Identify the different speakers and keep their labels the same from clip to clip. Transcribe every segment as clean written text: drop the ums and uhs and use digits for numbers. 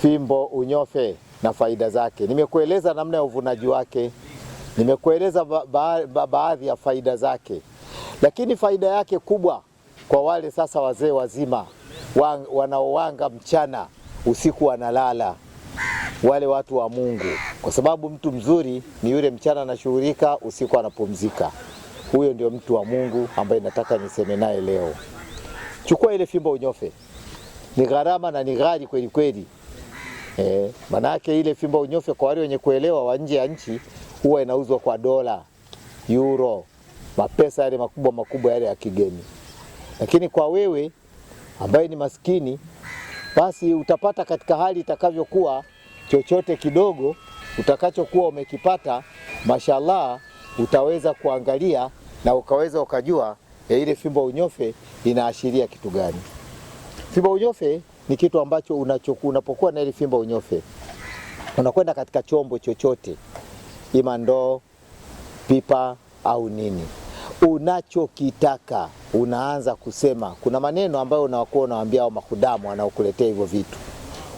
Speaker 1: Fimbo unyofe na faida zake. Nimekueleza namna ya uvunaji wake, nimekueleza baadhi ya faida zake, lakini faida yake kubwa kwa wale sasa wazee wazima wanaowanga mchana, usiku wanalala, wale watu wa Mungu, kwa sababu mtu mzuri ni yule mchana anashughulika, usiku anapumzika. Huyo ndio mtu wa Mungu ambaye nataka niseme naye leo. Chukua ile fimbo unyofe, ni gharama na ni ghali kweli kweli. Manake ile fimbo unyofe kwa wale wenye kuelewa wa nje ya nchi huwa inauzwa kwa dola, euro, mapesa yale makubwa yale ya kigeni. Lakini kwa wewe ambaye ni maskini, basi utapata katika hali itakavyokuwa, chochote kidogo utakachokuwa umekipata, mashallah, utaweza kuangalia na ukaweza ukajua ile fimbo unyofe inaashiria kitu gani. Fimbo unyofe ni kitu ambacho unapokuwa na ile fimbo unyofe, unakwenda katika chombo chochote, ima ndoo, pipa au nini, unachokitaka unaanza kusema. Kuna maneno ambayo unakuwa unawaambia hao mahudamu wanaokuletea hivyo vitu.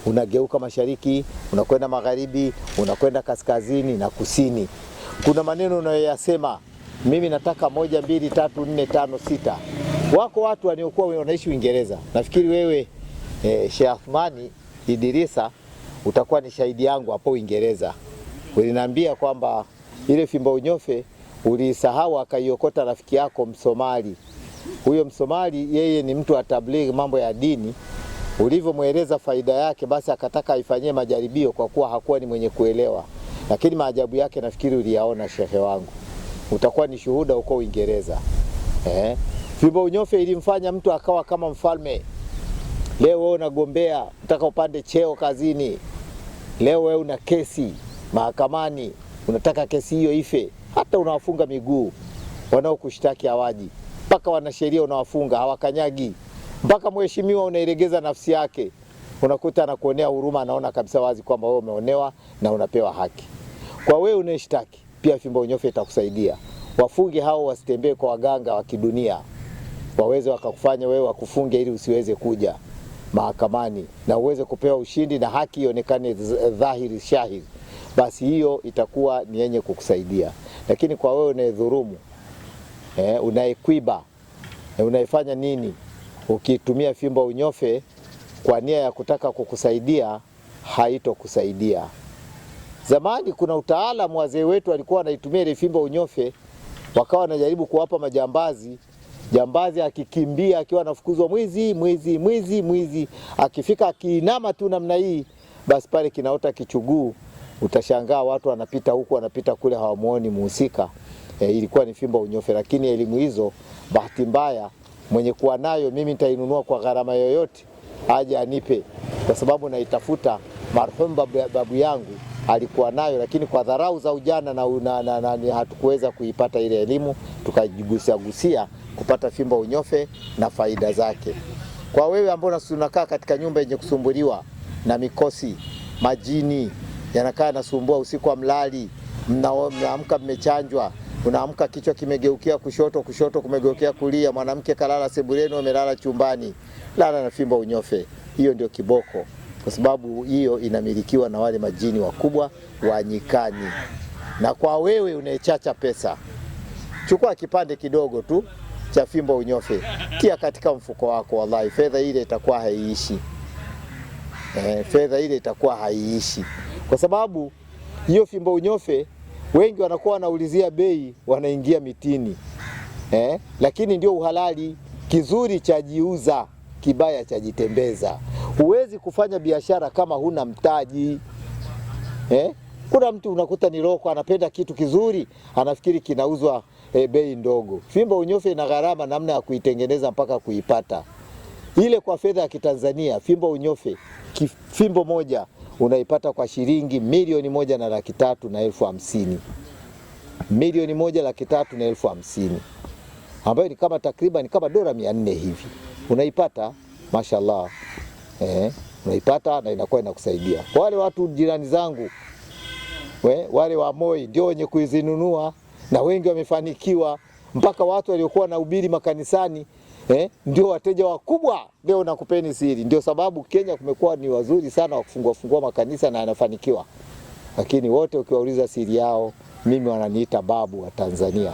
Speaker 1: Unageuka mashariki, unakwenda magharibi, unakwenda kaskazini na kusini. Kuna maneno unayoyasema, mimi nataka 1 2 3 4 5 6. Wako watu waliokuwa wanaishi Uingereza. Nafikiri wewe Sheikh Athmani Idrisa utakuwa ni shahidi yangu hapo Uingereza. Uliniambia kwamba ile fimbo unyofe ulisahau akaiokota rafiki yako Msomali. Huyo Msomali yeye ni mtu wa tablighi, mambo ya dini. Ulivyomweleza faida yake, basi akataka aifanyie majaribio kwa kuwa hakuwa ni mwenye kuelewa. Lakini maajabu yake nafikiri uliyaona shehe wangu. Utakuwa ni shuhuda huko Uingereza. Fimbo unyofe ilimfanya mtu akawa kama mfalme. Leo wewe unagombea, unataka upande cheo kazini. Leo wewe una kesi mahakamani, unataka kesi hiyo ife. Hata unawafunga miguu wanaokushtaki hawaji. Mpaka wanasheria unawafunga, hawakanyagi. Mpaka mheshimiwa unairegeza nafsi yake. Unakuta anakuonea huruma, anaona kabisa wazi kwamba wewe umeonewa na unapewa haki. Kwa wewe unayeshtaki, pia fimbo unyofe itakusaidia. Wafunge hao wasitembee kwa waganga wa kidunia. Waweze wakakufanya wewe wakufunge ili usiweze kuja mahakamani na uweze kupewa ushindi na haki ionekane dhahiri shahiri. Basi hiyo itakuwa ni yenye kukusaidia. Lakini kwa wewe unayedhulumu, unaikwiba, unaifanya nini, ukitumia fimbo unyofe kwa nia ya kutaka kukusaidia, haitokusaidia. Zamani kuna utaalamu, wazee wetu walikuwa wanaitumia ile fimbo unyofe, wakawa wanajaribu kuwapa majambazi. Jambazi akikimbia akiwa anafukuzwa mwizi, akifika akiinama tu namna hii, basi pale kinaota kichuguu. Utashangaa watu wanapita huku wanapita kule, hawamuoni muhusika. Ilikuwa ni fimbo unyofe. Lakini elimu hizo bahati mbaya mwenye kuwa nayo, mimi nitainunua kwa gharama yoyote, aje anipe, kwa sababu naitafuta. Marhum babu yangu alikuwa nayo, lakini kwa dharau za ujana na hatukuweza kuipata ile elimu, tukajigusia kupata fimbo unyofe na faida zake. Kwa wewe ambao unakaa katika nyumba yenye kusumbuliwa na mikosi, majini yanakaa nasumbua usiku wa mlali, mnaamka mmechanjwa, unaamka kichwa kimegeukia kushoto kumegeukia kulia, mwanamke kalala sebuleni, umelala chumbani, lala na fimbo unyofe. Hiyo ndio kiboko, kwa sababu hiyo inamilikiwa na wale majini wakubwa wa nyikani. Na kwa wewe unayechacha pesa, chukua kipande kidogo tu cha fimbo unyofe, tia katika mfuko wako, wallahi fedha ile itakuwa haiishi. Fedha ile itakuwa haiishi. Kwa sababu hiyo fimbo unyofe wengi wanakuwa wanaulizia bei, wanaingia mitini. Lakini ndio uhalali. Kizuri chajiuza, kibaya chajitembeza. Huwezi kufanya biashara kama huna mtaji. Kuna mtu unakuta ni roko, anapenda kitu kizuri, anafikiri kinauzwa bei ndogo. Fimbo unyofe ina gharama namna ya kuitengeneza mpaka kuipata. Ile kwa fedha ya Kitanzania, fimbo unyofe, fimbo moja unaipata kwa shilingi 1,350,000. 1,350,000, ambayo ni kama takriban kama dola 400 hivi. Unaipata, mashallah. Unaipata na inakuwa inakusaidia. Kwa wale watu jirani zangu, wale wa Moi ndio wenye kuizinunua na wengi wamefanikiwa, mpaka watu waliokuwa na ubiri makanisani ndio wateja wakubwa. Leo nakupeni siri, ndio sababu Kenya kumekuwa ni wazuri sana wa kufungua makanisa na yanafanikiwa. Lakini wote ukiwauliza siri yao, mimi wananiita babu wa Tanzania.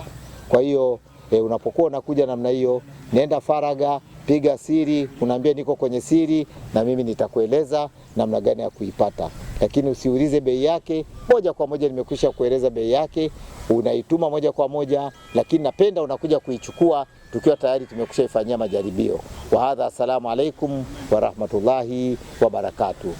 Speaker 1: Kwa hiyo unapokuwa unakuja namna hiyo, nenda faraga, piga siri, unaambia niko kwenye siri na mimi nitakueleza namna gani ya kuipata. Lakini usiulize bei yake, moja kwa moja nimekwisha kueleza bei yake, unaituma moja kwa moja, lakini napenda unakuja kuichukua tukiwa tayari tumekwisha ifanyia majaribio. Wa hadha, assalamu alaikum wa rahmatullahi wa barakatuh.